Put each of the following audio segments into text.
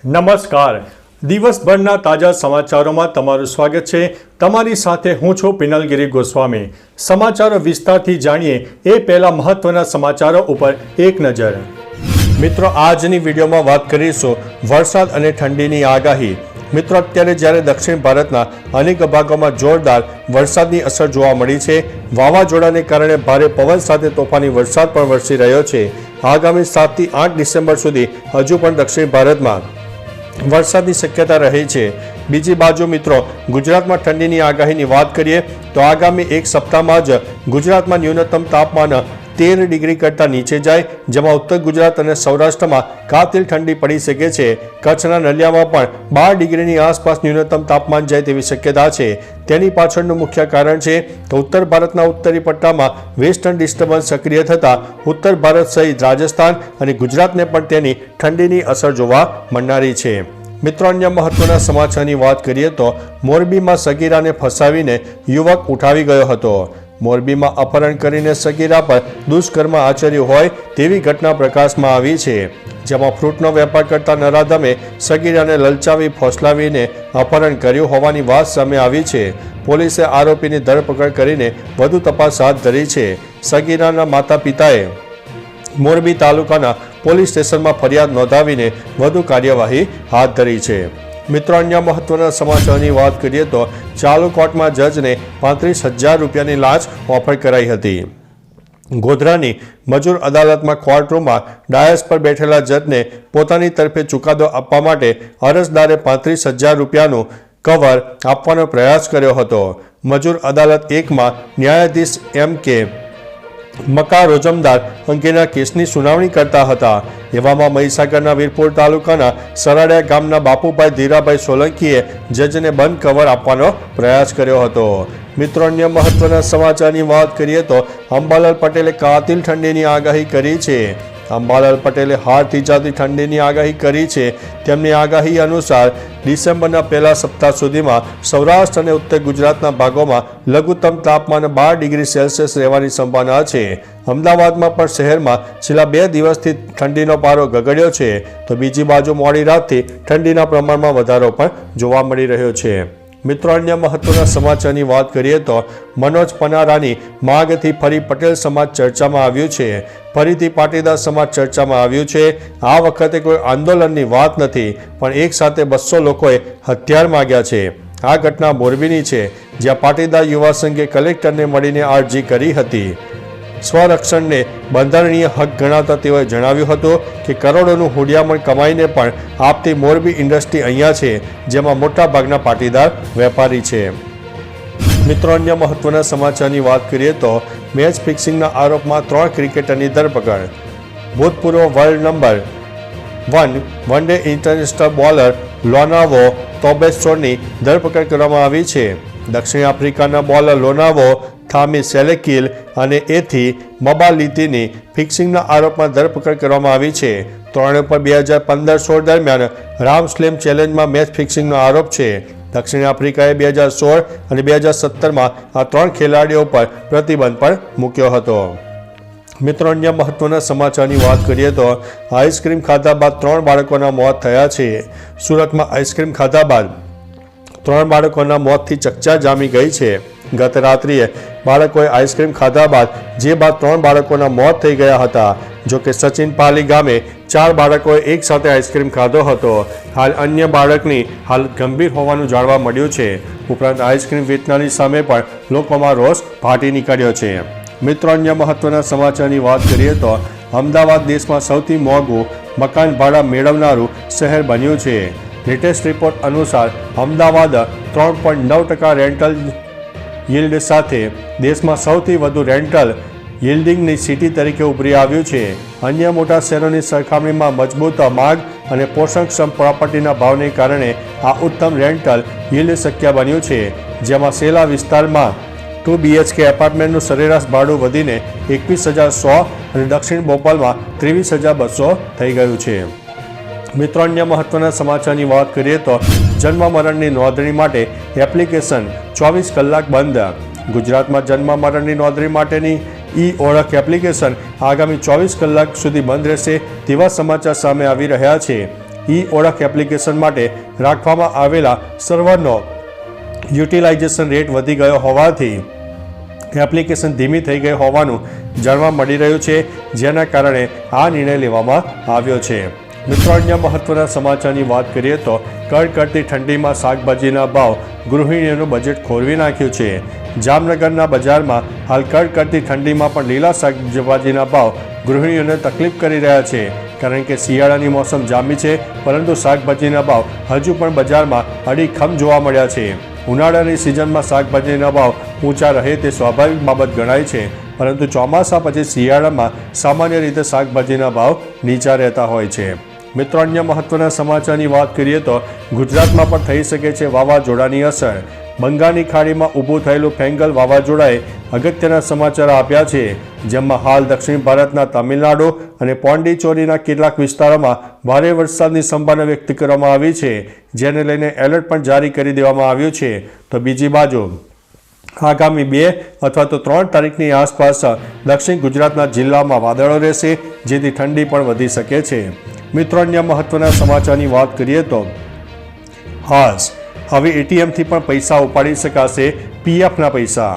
નમસ્કાર. દિવસભરના તાજા સમાચારોમાં તમારું સ્વાગત છે. તમારી સાથે હું છું પિનલગીરી ગોસ્વામી. સમાચારો વિસ્તારથી જાણીએ એ પહેલા મહત્વના સમાચારો ઉપર એક નજર. મિત્રો, આજની વિડીયોમાં વાત કરીશું વરસાદ અને ઠંડીની આગાહી. મિત્રો, અત્યારે જ્યારે દક્ષિણ ભારતના અનેક ભાગોમાં જોરદાર વરસાદની અસર જોવા મળી છે. વાવાઝોડાને કારણે ભારે પવન સાથે તોફાની વરસાદ પણ વરસી રહ્યો છે. આગામી 7 થી 8 ડિસેમ્બર સુધી હજુ પણ દક્ષિણ ભારતમાં વરસાદની શક્યતા રહી છે. બીજી બાજુ મિત્રો, ગુજરાતમાં ઠંડીની આગાહીની વાત કરીએ તો આગામી એક સપ્તાહમાં જ ગુજરાતમાં ન્યૂનતમ તાપમાન 13 ડિગ્રી કરતાં નીચે જાય, જેમાં ઉત્તર ગુજરાત અને સૌરાષ્ટ્રમાં કાતિલ ઠંડી પડી શકે છે. કચ્છના નલિયામાં પણ 12 ડિગ્રીની આસપાસ ન્યૂનતમ તાપમાન જાય તેવી શક્યતા છે. તેની પાછળનું મુખ્ય કારણ છે કે ઉત્તર ભારતના ઉત્તરી પટ્ટામાં વેસ્ટર્ન ડિસ્ટર્બન્સ સક્રિય થતાં ઉત્તર ભારત સહિત રાજસ્થાન અને ગુજરાતને પણ તેની ઠંડીની અસર જોવા મળનારી છે. મિત્રો, અન્ય મહત્વના સમાચારની વાત કરીએ તો મોરબીમાં સગીરાને ફસાવીને યુવક ઉઠાવી ગયો હતો. મોરબીમાં અપહરણ કરીને સગીરા પર દુષ્કર્મ આચર્યું હોય તેવી ઘટના પ્રકાશમાં આવી છે, જેમાં ફ્રૂટનો વેપાર કરતા નરાધમે સગીરાને લલચાવી ફોસલાવીને અપહરણ કર્યું હોવાની વાત સામે આવી છે. પોલીસે આરોપીની ધરપકડ કરીને વધુ તપાસ હાથ ધરી છે. સગીરાના માતા પિતાએ મોરબી તાલુકાના પોલીસ સ્ટેશનમાં ફરિયાદ નોંધાવીને વધુ કાર્યવાહી હાથ ધરી છે. મિત્રો, અન્ય મહત્વના સમાચારની વાત કરીએ તો ચાલુ કોર્ટમાં જજને 35,000 રૂપિયાની લાંચ ઓફર કરાઈ હતી. ગોધરાની મજૂર અદાલતમાં કોર્ટરૂમમાં ડાયસ પર બેઠેલા જજને પોતાની તરફે ચુકાદો આપવા માટે અરજદારે 35,000 રૂપિયાનું કવર આપવાનો પ્રયાસ કર્યો હતો. મજૂર અદાલત 1માં ન્યાયાધીશ M.K. મકા રોજમદાર અંગેના કેસની સુનાવણી કરતા હતા. એવામાં મહીસાગરના વીરપુર તાલુકાના સરાડિયા ગામના બાપુભાઈ ધીરાભાઈ સોલંકીએ જજને બંધ કવર આપવાનો પ્રયાસ કર્યો હતો. મિત્રો, અન્ય મહત્વના સમાચારની વાત કરીએ તો અંબાલાલ પટેલે કાતિલ ઠંડીની આગાહી કરી છે. અંબાલાલ પટેલે હાડ થીજાતી ઠંડીની આગાહી કરી છે. તેમની આગાહી અનુસાર ડિસેમ્બરના પહેલા સપ્તાહ સુધીમાં સૌરાષ્ટ્ર અને ઉત્તર ગુજરાતના ભાગોમાં લઘુત્તમ તાપમાન 12 ડિગ્રી સેલ્સિયસ રહેવાની સંભાવના છે. અમદાવાદમાં પણ શહેરમાં છેલ્લા 2 દિવસથી ઠંડીનો પારો ગગડ્યો છે, તો બીજી બાજુ મોડી રાતથી ઠંડીના પ્રમાણમાં વધારો પણ જોવા મળી રહ્યો છે. મિત્રો, અન્ય મહત્વના સમાચારની વાત કરીએ તો મનોજ પનારાની માંગથી ફરી પટેલ સમાજ ચર્ચામાં આવ્યું છે. ફરીથી પાટીદાર સમાજ ચર્ચામાં આવ્યું છે. આ વખતે કોઈ આંદોલનની વાત નથી, પણ એક સાથે 200 લોકોએ હથિયાર માગ્યા છે. આ ઘટના મોરબીની છે, જ્યાં પાટીદાર યુવા સંઘે કલેક્ટરને મળીને અરજી કરી હતી. સ્વરક્ષણને બંધારણીય હક ગણાવતા તેઓએ જણાવ્યું હતું કે કરોડોનું હુંડિયામણ કમાઈને પણ આપતી મોરબી ઇન્ડસ્ટ્રી અહીંયા છે, જેમાં મોટા ભાગના પાટીદાર વેપારી છે. મિત્રો, અન્ય મહત્વના સમાચારની વાત કરીએ તો મેચ ફિક્સિંગના આરોપમાં 3 ક્રિકેટરની ધરપકડ. ભૂતપૂર્વ world number 1 one day international bowler Lonwabo તોબેસ્ટોની ધરપકડ કરવામાં આવી છે. દક્ષિણ આફ્રિકાના બોલર લોનાવો થામી સેલેકિલ અને એથી મબાલીતીની ફિક્સિંગના આરોપમાં ધરપકડ કરવામાં આવી છે. ત્રણે પર 2015-16 દરમિયાન રામ સ્લેમ ચેલેન્જમાં મેચ ફિક્સિંગનો આરોપ છે. દક્ષિણ આફ્રિકાએ 2016 અને 2017માં આ 3 ખેલાડીઓ પર પ્રતિબંધ પણ મૂક્યો હતો. મિત્રો, અન્ય મહત્વના સમાચારની વાત કરીએ તો આઈસ્ક્રીમ ખાધા બાદ 3 બાળકોના મોત થયા છે. સુરતમાં આઈસ્ક્રીમ ખાધા બાદ 3 બાળકોના મોતથી ચકચાર જામી ગઈ છે. ગત રાત્રિએ બાળકોએ આઈસ્ક્રીમ ખાધા બાદ 3 બાળકોના મોત થઈ ગયા હતા. જોકે સચિન પાલી ગામે 4 બાળકોએ એક સાથે આઈસ્ક્રીમ ખાધો હતો. હાલ અન્ય બાળકની હાલત ગંભીર હોવાનું જાણવા મળ્યું છે. ઉપરાંત આઈસ્ક્રીમ વેચનારની સામે પણ લોકોમાં રોષ ફાટી નીકળ્યો છે. મિત્રો, અન્ય મહત્વના સમાચારની વાત કરીએ તો અમદાવાદ દેશમાં સૌથી મોંઘું મકાન ભાડા મેળવનારું શહેર બન્યું છે. લેટેસ્ટ રિપોર્ટ અનુસાર અમદાવાદ 3.9% રેન્ટલ યીલ્ડ સાથે દેશમાં સૌથી વધુ રેન્ટલ યીલ્ડિંગની સિટી તરીકે ઉભરી આવ્યું છે. અન્ય મોટા શહેરોની સરખામણીમાં મજબૂત માંગ અને પોષણક્ષમ પ્રોપર્ટીના ભાવને કારણે આ ઉત્તમ રેન્ટલ યીલ્ડ શક્ય બન્યું છે, જેમાં સેલા વિસ્તારમાં 2 BHK એપાર્ટમેન્ટનું સરેરાશ ભાડું વધીને 21,100 અને દક્ષિણ બોપલમાં 23,200 થઈ ગયું છે. મિત્રો, અન્ય મહત્વના સમાચારની વાત કરીએ તો જન્મ મરણની નોંધણી માટે એપ્લિકેશન 24 કલાક બંધ. ગુજરાતમાં જન્મ મરણની નોંધણી માટેની ઓળખ એપ્લિકેશન આગામી 24 કલાક સુધી બંધ રહેશે તેવા સમાચાર સામે આવી રહ્યા છે. ઓળખ એપ્લિકેશન માટે રાખવામાં આવેલા સર્વરનો યુટિલાઇઝેશન રેટ વધી ગયો હોવાથી એપ્લિકેશન ધીમી થઈ ગઈ હોવાનું જાણવા મળી રહ્યું છે, જેના કારણે આ નિર્ણય લેવામાં આવ્યો છે. મિત્રો, અન્ય મહત્વના સમાચારની વાત કરીએ તો કડકડતી ઠંડીમાં શાકભાજીના ભાવ ગૃહિણીઓનું બજેટ ખોરવી નાખ્યું છે. જામનગરના બજારમાં હાલ કડકડતી ઠંડીમાં પણ લીલા શાકભાજીના ભાવ ગૃહિણીઓને તકલીફ કરી રહ્યા છે, કારણ કે શિયાળાની મોસમ જામી છે, પરંતુ શાકભાજીના ભાવ હજુ પણ બજારમાં અડીખમ જોવા મળ્યા છે. ઉનાળાની સિઝનમાં શાકભાજીના ભાવ ઊંચા રહે તે સ્વાભાવિક બાબત ગણાય છે, પરંતુ ચોમાસા પછી શિયાળામાં સામાન્ય રીતે શાકભાજીના ભાવ નીચા રહેતા હોય છે. મિત્રો, અન્ય મહત્વના સમાચારની વાત કરીએ તો ગુજરાતમાં પણ થઈ શકે છે વાવાઝોડાની અસર. બંગાળની ખાડીમાં ઊભું થયેલું ફેંગલ વાવાઝોડાએ અગત્યના સમાચાર આપ્યા છે, જેમાં હાલ દક્ષિણ ભારતના તમિલનાડુ અને પોંડિચેરીના કેટલાક વિસ્તારોમાં ભારે વરસાદની સંભાવના વ્યક્ત કરવામાં આવી છે, જેને લઈને એલર્ટ પણ જારી કરી દેવામાં આવ્યું છે. તો બીજી બાજુ આગામી 2 અથવા તો 3 તારીખની આસપાસ દક્ષિણ ગુજરાતના જિલ્લામાં વાદળો રહેશે, જેથી ઠંડી પણ વધી શકે છે. મિત્રો, અન્ય મહત્વના સમાચારની વાત કરીએ તો હવે એટીએમથી પણ પૈસા ઉપાડી શકાશે, પીએફના પૈસા.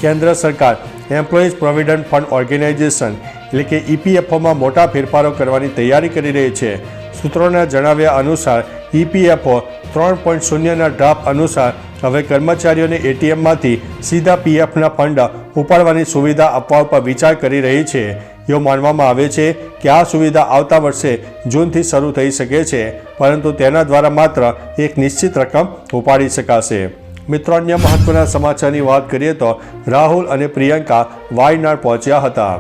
કેન્દ્ર સરકાર એમ્પ્લોઈઝ પ્રોવિડન્ટ ફંડ ઓર્ગેનાઇઝેશન એટલે કે ઈપીએફઓમાં મોટા ફેરફારો કરવાની તૈયારી કરી રહી છે. સૂત્રોના જણાવ્યા અનુસાર ઈપીએફઓ 3.0ના ડ્રાફ્ટ અનુસાર હવે કર્મચારીઓને એટીએમમાંથી સીધા પીએફના ફંડ ઉપાડવાની સુવિધા આપવા પર વિચાર કરી રહી છે. એવું માનવામાં આવે છે કે આ સુવિધા આવતા વર્ષે જૂનથી શરૂ થઈ શકે છે, પરંતુ તેના દ્વારા માત્ર એક નિશ્ચિત રકમ ઉપાડી શકાશે. મિત્રો, અન્ય મહત્વના સમાચારની વાત કરીએ તો રાહુલ અને પ્રિયંકા વાયનાડ પહોંચ્યા હતા.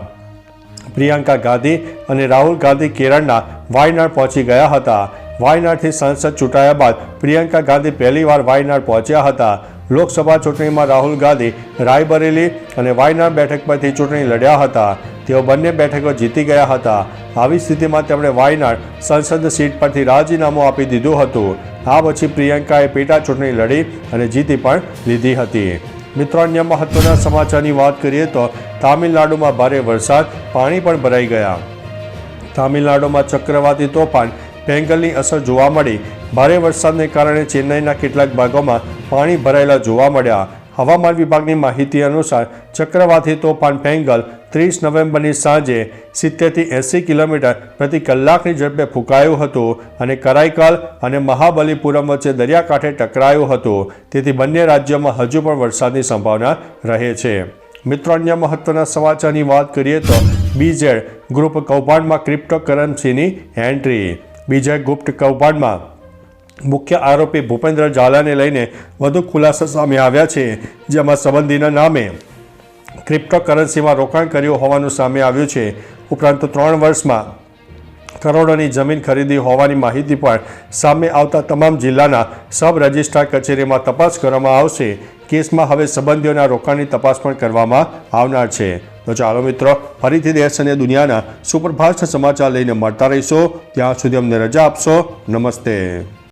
પ્રિયંકા ગાંધી અને રાહુલ ગાંધી કેરળના વાયનાડ પહોંચી ગયા હતા. વાયનાડથી સાંસદ ચૂંટાયા બાદ પ્રિયંકા ગાંધી પહેલીવાર વાયનાડ પહોંચ્યા હતા. લોકસભા ચૂંટણીમાં રાહુલ ગાંધી રાયબરેલી અને વાયનાડ બેઠક પરથી ચૂંટણી લડ્યા હતા. તેઓ બંને બેઠકો જીતી ગયા હતા. આવી સ્થિતિમાં તેમણે વાયનાડ સંસદ સીટ પરથી રાજીનામું આપી દીધું હતું. આ પછી પ્રિયંકાએ પેટા ચૂંટણી લડી અને જીતી પણ લીધી હતી. મિત્રો, અન્ય મહત્વના સમાચારની વાત કરીએ તો તામિલનાડુમાં ભારે વરસાદ, પાણી પણ ભરાઈ ગયા. તામિલનાડુમાં ચક્રવાતી તોફાન ફેંગલની અસર જોવા મળી. ભારે વરસાદને કારણે ચેન્નઈના કેટલાક ભાગોમાં પાણી ભરાયેલા જોવા મળ્યા. હવામાન વિભાગની માહિતી અનુસાર ચક્રવાતી તોફાન ફેંગલ 30 નવેમ્બરની સાંજે 70થી 80 કિલોમીટર પ્રતિ કલાકની ઝડપે ફૂંકાયું હતું અને કરાઈકલ અને મહાબલીપુરમ વચ્ચે દરિયાકાંઠે ટકરાયું હતું. તેથી બંને રાજ્યોમાં હજુ પણ વરસાદની સંભાવના રહે છે. મિત્રો, અન્ય મહત્વના સમાચારની વાત કરીએ તો બીઝેડ ગ્રુપ કૌભાંડમાં ક્રિપ્ટોકરન્સીની એન્ટ્રી. બીઝેડ ગ્રુપ કૌભાંડમાં મુખ્ય આરોપી ભૂપેન્દ્ર ઝાલાને લઈને વધુ ખુલાસા સામે આવ્યા છે, જેમાં સંબંધીના નામે ક્રિપ્ટોકરન્સીમાં રોકાણ કર્યું હોવાનું સામે આવ્યું છે. ઉપરાંત 3 વર્ષમાં કરોડોની જમીન ખરીદી હોવાની માહિતી પણ સામે આવતા તમામ જિલ્લાના સબ રજિસ્ટ્રાર કચેરીમાં તપાસ કરવામાં આવશે. કેસમાં હવે સંબંધીઓના રોકાણની તપાસ પણ કરવામાં આવનાર છે. તો ચાલો મિત્રો, ફરીથી દેશ અને દુનિયાના સુપરફાસ્ટ સમાચાર લઈને મળતા રહીશો. ત્યાં સુધી અમને રજા આપશો. નમસ્તે.